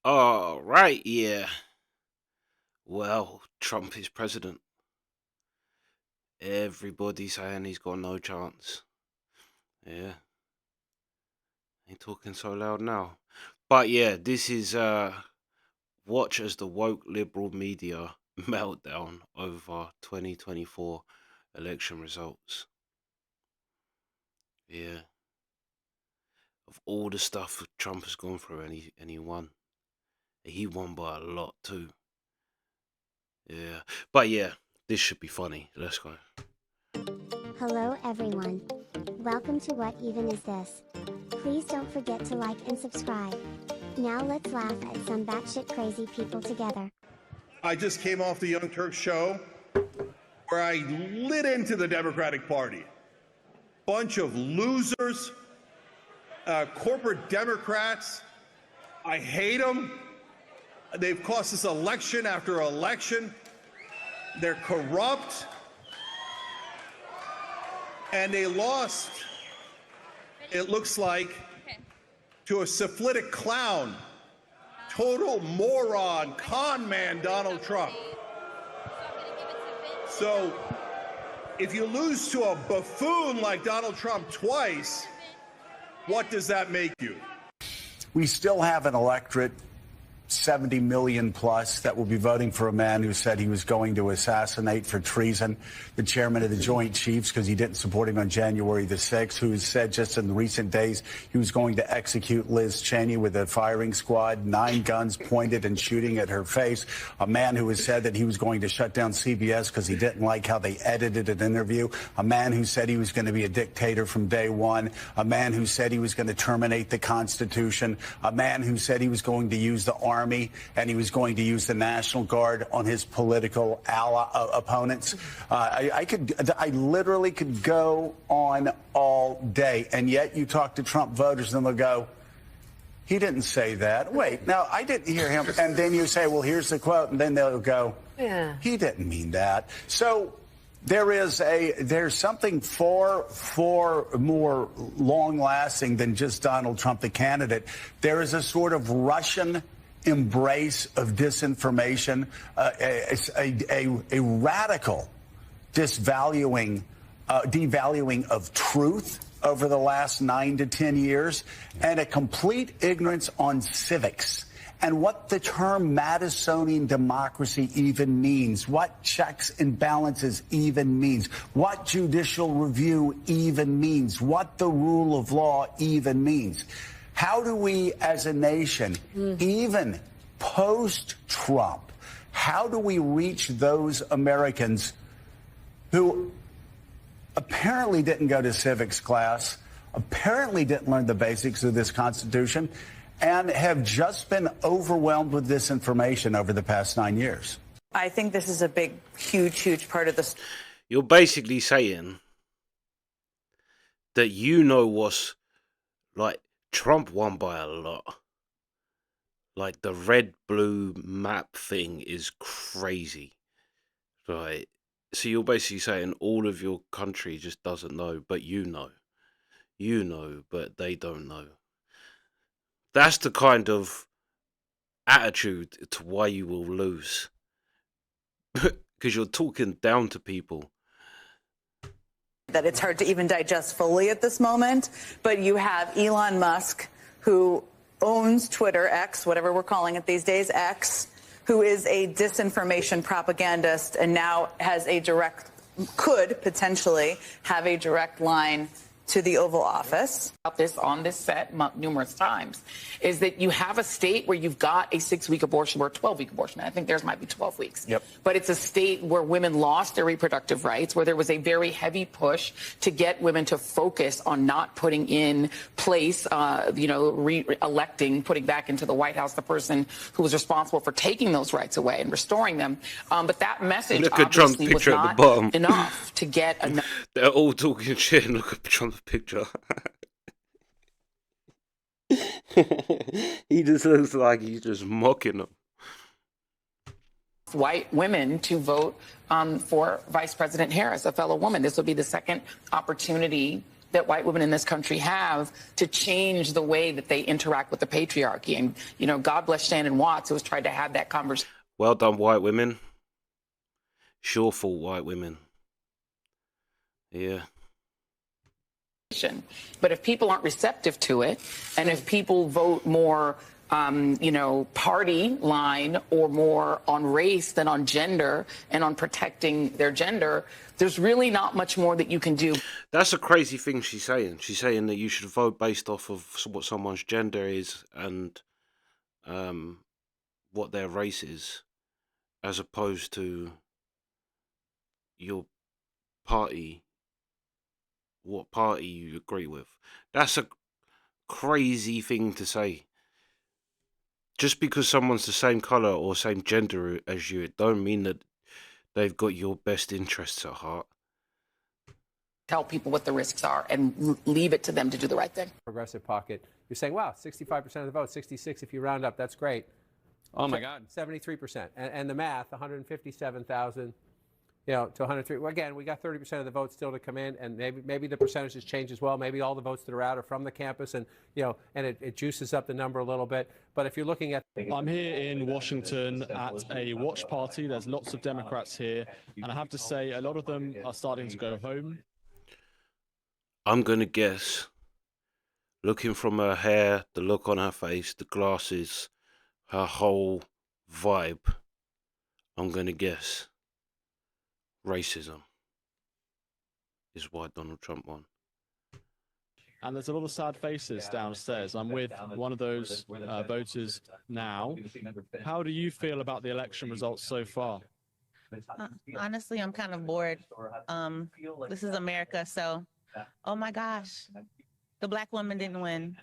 All right, yeah. Well, Trump is president. Everybody's saying he's got no chance. Yeah, ain't talking so loud now. But yeah, this is watch as the woke liberal media meltdown over 2024 election results. Yeah, of all the stuff Trump has gone through, and he won. He won by a lot too. Yeah, but yeah, this should be funny. Let's go. Hello everyone. Welcome to What Even Is This? Please don't forget to like and subscribe. Now let's laugh at some batshit crazy people together. I just came off the Young Turks show where I lit into the Democratic Party. Bunch of losers, corporate Democrats. I hate them. They've cost us election after election. They're corrupt. And they lost, it looks like, to a syphilitic clown, total moron, con man, Donald Trump. So if you lose to a buffoon like Donald Trump twice, what does that make you? We still have an electorate, 70 million plus, that will be voting for a man who said he was going to assassinate for treason the chairman of the Joint Chiefs because he didn't support him on January the 6th, who said just in recent days he was going to execute Liz Cheney with a firing squad, 9 guns pointed and shooting at her face. A man who has said that he was going to shut down CBS because he didn't like how they edited an interview. A man who said he was going to be a dictator from day one. A man who said he was going to terminate the Constitution. A man who said he was going to use the army and he was going to use the National Guard on his political opponents. I literally could go on all day, and yet you talk to Trump voters and they'll go, he didn't say that. Wait, no, I didn't hear him. And then you say, well, here's the quote, and then they'll go, yeah, he didn't mean that. So there's something far more long-lasting than just Donald Trump, the candidate. There is a sort of Russian embrace of disinformation, a radical devaluing of truth over the last 9 to 10 years, and a complete ignorance on civics and what the term Madisonian democracy even means, what checks and balances even means, what judicial review even means, what the rule of law even means. How do we as a nation, even post-Trump, how do we reach those Americans who apparently didn't go to civics class, apparently didn't learn the basics of this Constitution, and have just been overwhelmed with this information over the past 9 years? I think this is a big, huge part of this. You're basically saying that what's like Trump won by a lot. Like the red-blue map thing is crazy, right? So you're basically saying all of your country just doesn't know, but you know, but they don't know. That's the kind of attitude to why you will lose, because you're talking down to people. That it's hard to even digest fully at this moment, but you have Elon Musk, who owns Twitter, X, whatever we're calling it these days, X, who is a disinformation propagandist and now has could potentially have a direct line to the Oval Office. This on this set numerous times is that you have a state where you've got a 6-week abortion or a 12-week abortion. I think theirs might be 12 weeks. Yep. But it's a state where women lost their reproductive rights, where there was a very heavy push to get women to focus on not putting in place, re-electing, putting back into the White House the person who was responsible for taking those rights away and restoring them. But that message obviously was not enough to get enough. They're all talking shit and look at Trump's picture. He just looks like he's just mocking them. White women to vote for Vice President Harris, a fellow woman. This will be the second opportunity that white women in this country have to change the way that they interact with the patriarchy. And, you know, God bless Shannon Watts, who has tried to have that conversation. Well done, white women. Sure fault, white women. Yeah. But if people aren't receptive to it, and if people vote more, you know, party line or more on race than on gender and on protecting their gender, there's really not much more that you can do. That's a crazy thing she's saying. She's saying that you should vote based off of what someone's gender is and what their race is, as opposed to your party, what party you agree with. That's a crazy thing to say. Just because someone's the same color or same gender as you, it don't mean that they've got your best interests at heart. Tell people what the risks are and leave it to them to do the right thing. Progressive pocket. You're saying, wow, 65% of the vote, 66 if you round up, that's great. Oh my God. 73%. And the math, 157,000, you know, to 103. Well, again, we got 30% of the votes still to come in, and maybe the percentages change as well. Maybe all the votes that are out are from the campus, and you know, and it juices up the number a little bit. But if you're looking at, I'm here in Washington at a watch party. There's lots of Democrats here, and I have to say, a lot of them are starting to go home. I'm gonna guess, looking from her hair, the look on her face, the glasses, her whole vibe, I'm gonna guess racism is why Donald Trump won. And there's a lot of sad faces downstairs. I'm with one of those voters now. How do you feel about the election results so far? Honestly, I'm kind of bored. This is America, so, oh my gosh, the black woman didn't win.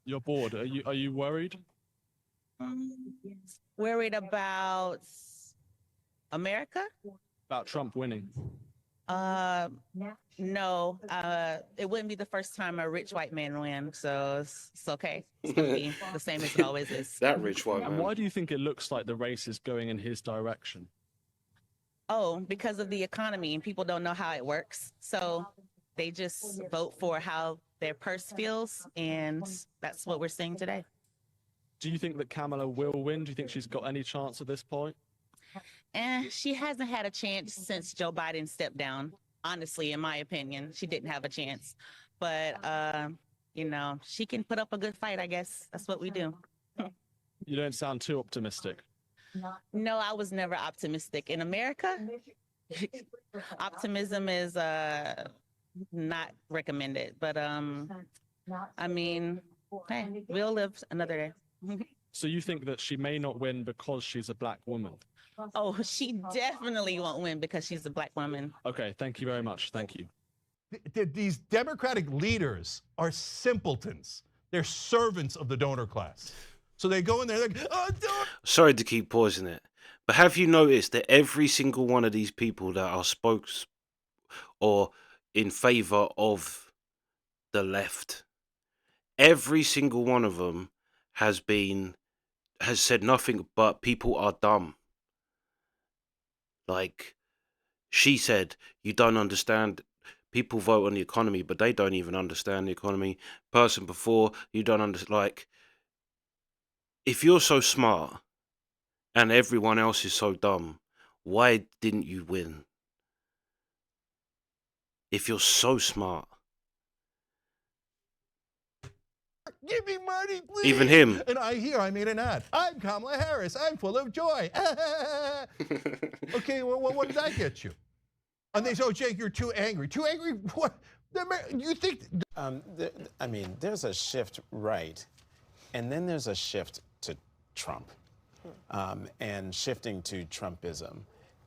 You're bored. Are you worried? Worried about America? About Trump winning? No. It wouldn't be the first time a rich white man win, so it's okay. It's gonna be the same as it always is. That rich white man. And why do you think it looks like the race is going in his direction? Oh, because of the economy, and people don't know how it works. So they just vote for how their purse feels, and that's what we're seeing today. Do you think that Kamala will win? Do you think she's got any chance at this point? And she hasn't had a chance since Joe Biden stepped down. Honestly, in my opinion, she didn't have a chance. But, you know, she can put up a good fight, I guess. That's what we do. You don't sound too optimistic. No, I was never optimistic. In America, optimism is not recommended. But, I mean, hey, we'll live another day. So you think that she may not win because she's a black woman? Oh, she definitely won't win because she's a black woman. Okay, thank you very much. Thank you. These Democratic leaders are simpletons. They're servants of the donor class. So they go in there, like, oh, sorry to keep pausing it, but have you noticed that every single one of these people that are spokes or in favor of the left, every single one of them has said nothing but people are dumb. Like, she said, you don't understand. People vote on the economy, but they don't even understand the economy. Person before, you don't understand. Like, if you're so smart and everyone else is so dumb, why didn't you win? If you're so smart. give me money, please. Even him. And I made an ad. I'm Kamala Harris. I'm full of joy. Okay, well, what did that get you? And they say, oh, Jake, you're too angry. Too angry? What? You think? I mean, there's a shift right, and then there's a shift to Trump, and shifting to Trumpism.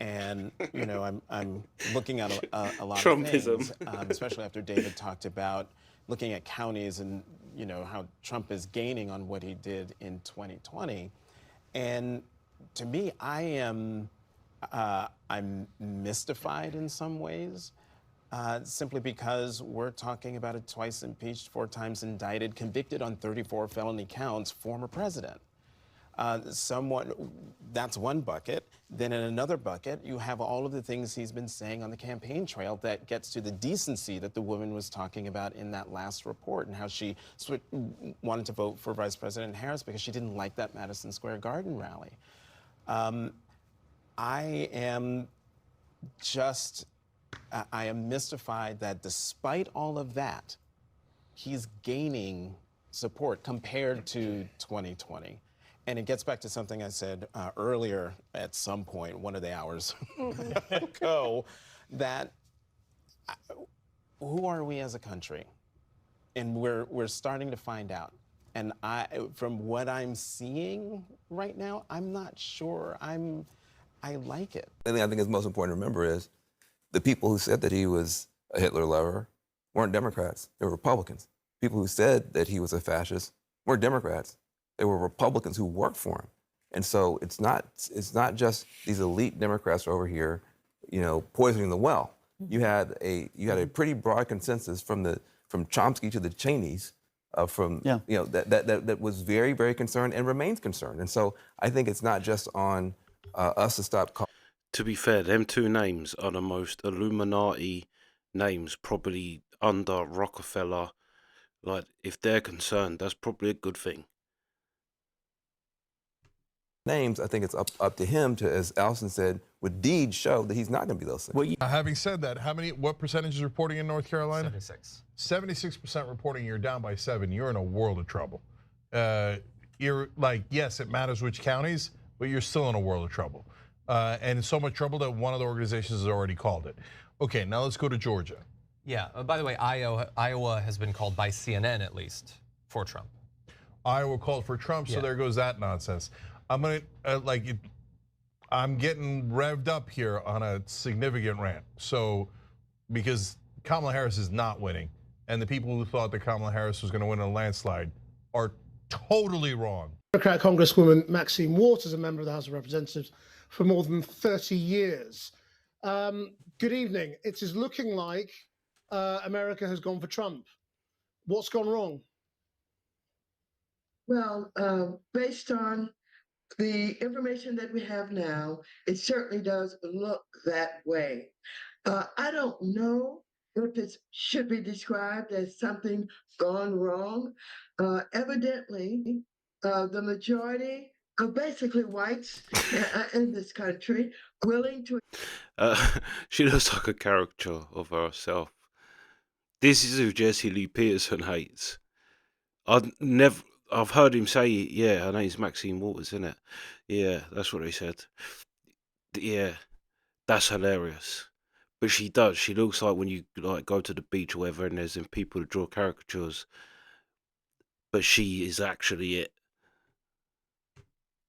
And, you know, I'm looking at a lot of things, especially after David talked about looking at counties and, you know, how Trump is gaining on what he did in 2020. And to me, I'm mystified in some ways, simply because we're talking about a twice impeached, 4 times indicted, convicted on 34 felony counts, former president. That's one bucket. Then in another bucket, you have all of the things he's been saying on the campaign trail that gets to the decency that the woman was talking about in that last report, and how she wanted to vote for Vice President Harris because she didn't like that Madison Square Garden rally. I am mystified that despite all of that, he's gaining support compared to 2020. And it gets back to something I said earlier at some point, one of the hours ago, that who are we as a country? And we're starting to find out. And from what I'm seeing right now, I'm not sure I like it. The thing I think is most important to remember is the people who said that he was a Hitler lover weren't Democrats, they were Republicans. People who said that he was a fascist weren't Democrats. They were Republicans who worked for him. And so it's not just these elite Democrats over here, poisoning the well. You had a pretty broad consensus from Chomsky to the Cheneys, that was very, very concerned and remains concerned. And so I think it's not just on us to stop. To be fair, them two names are the most Illuminati names, probably under Rockefeller. Like, if they're concerned, that's probably a good thing. Names, I think it's up to him to, as Alison said, with deeds show that he's not going to be those things. Well, having said that, what percentage is reporting in North Carolina? 76. 76% reporting. You're down by 7. You're in a world of trouble. You're like, yes, it matters which counties, but you're still in a world of trouble. And in so much trouble that one of the organizations has already called it. Okay, now let's go to Georgia. Yeah, by the way, Iowa has been called by CNN at least for Trump. Iowa called for Trump, so there goes that nonsense. I'm getting revved up here on a significant rant. So, because Kamala Harris is not winning, and the people who thought that Kamala Harris was going to win in a landslide are totally wrong. Democrat Congresswoman Maxine Waters, a member of the House of Representatives for more than 30 years. Good evening. It is looking like America has gone for Trump. What's gone wrong? Well, based on the information that we have now, it certainly does look that way. I don't know if it should be described as something gone wrong. Evidently, the majority of basically whites in this country willing to... She looks like a caricature of herself. This is who Jesse Lee Peterson hates. I've heard him say, yeah, her name's Maxine Waters, isn't it? Yeah, that's what he said. Yeah, that's hilarious. But she does. She looks like when you go to the beach or whatever, and there's people who draw caricatures. But she is actually it.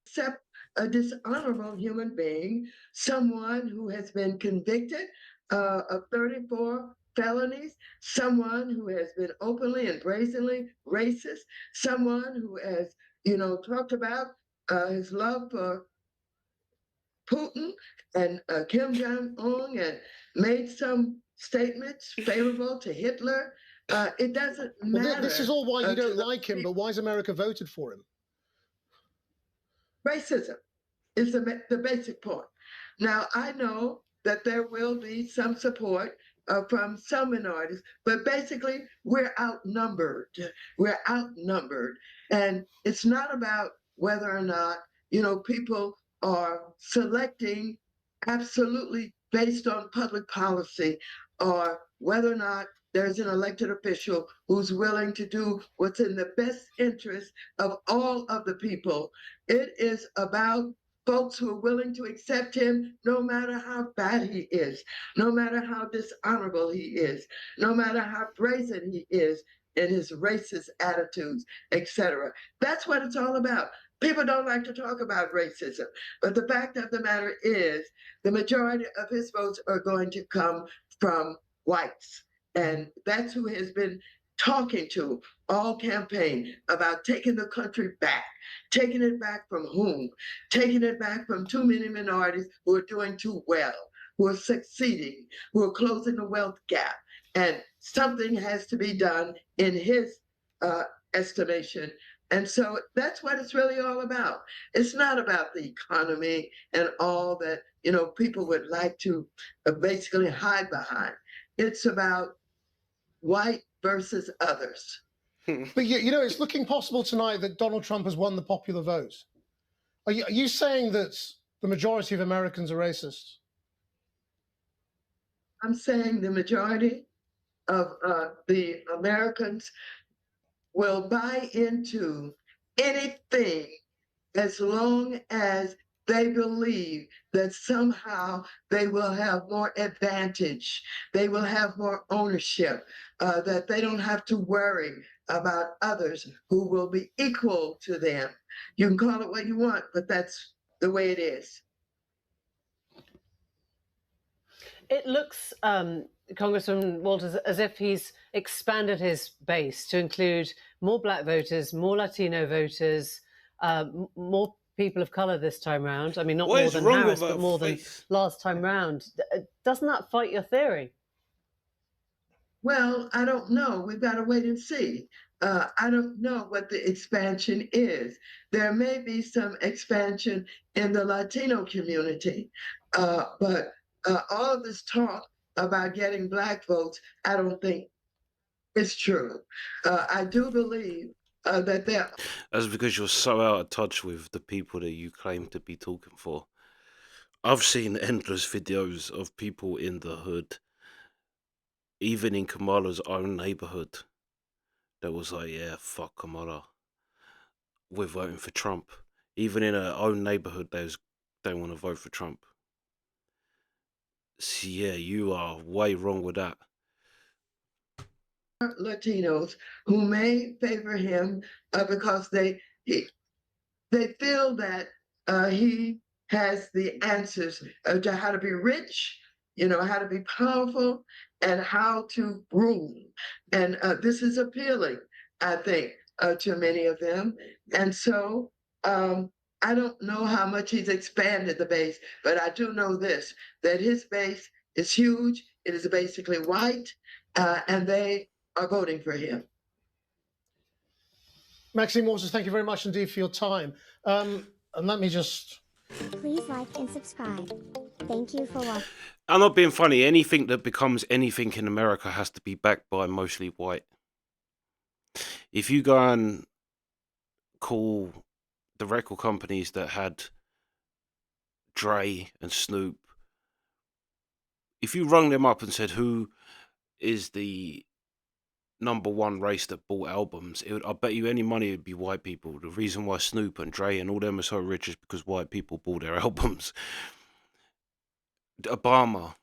Except a dishonorable human being, someone who has been convicted of 34 felonies, someone who has been openly and brazenly racist, someone who has, talked about his love for Putin and Kim Jong-un and made some statements favorable to Hitler. It doesn't matter. This is all why you don't like him, but why has America voted for him? Racism is the basic point. Now, I know that there will be some support from some minorities, but basically we're outnumbered. We're outnumbered. And it's not about whether or not, people are selecting absolutely based on public policy, or whether or not there's an elected official who's willing to do what's in the best interest of all of the people. It is about folks who are willing to accept him no matter how bad he is, no matter how dishonorable he is, no matter how brazen he is in his racist attitudes, etc. That's what it's all about. People don't like to talk about racism, but the fact of the matter is the majority of his votes are going to come from whites. And that's who has been talking to all campaign about taking the country back. Taking it back from whom? Taking it back from too many minorities who are doing too well, who are succeeding, who are closing the wealth gap. And something has to be done in his estimation. And so that's what it's really all about. It's not about the economy and all that, people would like to basically hide behind. It's about white versus others. But it's looking possible tonight that Donald Trump has won the popular vote. Are you saying that the majority of Americans are racist? I'm saying the majority of the Americans will buy into anything as long as they believe that somehow they will have more advantage, they will have more ownership, that they don't have to worry about others who will be equal to them. You can call it what you want, but that's the way it is. It looks, Congressman Walters, as if he's expanded his base to include more black voters, more Latino voters, more people of color this time round. I mean, not more than Harris, but more than last time round. Doesn't that fight your theory? Well, I don't know. We've got to wait and see. I don't know what the expansion is. There may be some expansion in the Latino community, but all of this talk about getting black votes, I don't think it's true. I do believe that there. That's because you're so out of touch with the people that you claim to be talking for. I've seen endless videos of people in the hood, even in Kamala's own neighborhood, that was like, yeah, fuck Kamala, we're voting for Trump. Even in her own neighborhood, they want to vote for Trump. So yeah, you are way wrong with that. Latinos who may favor him because they feel that he has the answers to how to be rich, how to be powerful, and how to rule. And this is appealing, I think, to many of them. And so I don't know how much he's expanded the base, but I do know this, that his base is huge. It is basically white, and they are voting for him. Maxine Waters, thank you very much indeed for your time. And let me just... Please like and subscribe. Thank you for watching. I'm not being funny. Anything that becomes anything in America has to be backed by mostly white. If you go and call the record companies that had Dre and Snoop, if you rung them up and said who is the #1 race that bought albums, I bet you any money it'd be white people. The reason why Snoop and Dre and all them are so rich is because white people bought their albums. Obama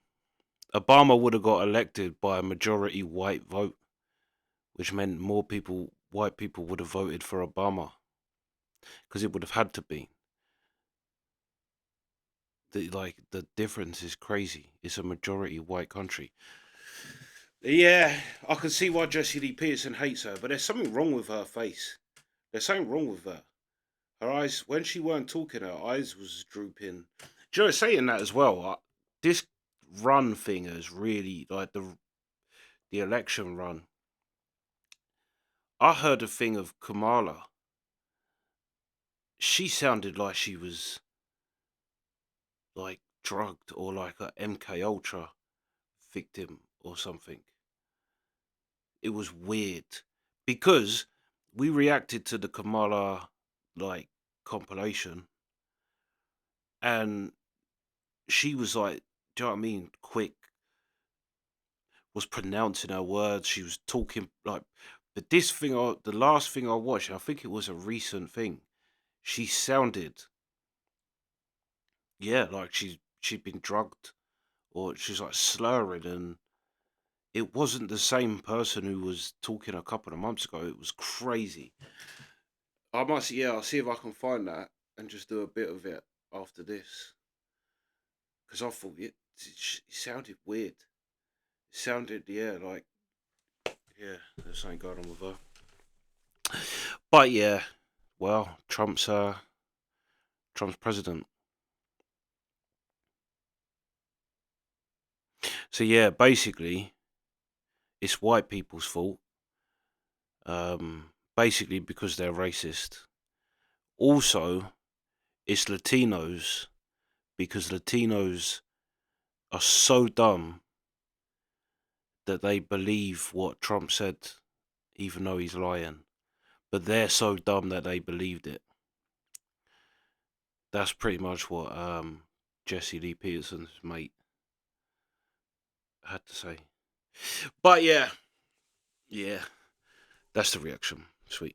would have got elected by a majority white vote, which meant more white people would have voted for Obama, because it would have had to be. The difference is crazy. It's a majority white country. Yeah, I can see why Jesse Lee Peterson hates her, but there's something wrong with her face. There's something wrong with her. Her eyes, when she weren't talking, her eyes was drooping. Do you know, saying that as well, this run thing is really, like the election run. I heard a thing of Kamala. She sounded like she was like drugged or like a MK Ultra victim or something. It was weird because we reacted to the Kamala like compilation, and she was like, do you know what I mean? Quick, was pronouncing her words. She was talking like, but this thing, the last thing I watched, I think it was a recent thing. She sounded, yeah, like she'd been drugged, or she's like slurring, and it wasn't the same person who was talking a couple of months ago. It was crazy. I'll see if I can find that and just do a bit of it after this, because I thought it sounded weird. It sounded, yeah, like, yeah, there's something going on with her. But yeah, well, Trump's president. So yeah, basically, it's white people's fault. basically because they're racist. Also, it's Latinos because Latinos are so dumb that they believe what Trump said, even though he's lying. But they're so dumb that they believed it. That's pretty much what Jesse Lee Peterson's mate had to say. But yeah, that's the reaction. Sweet.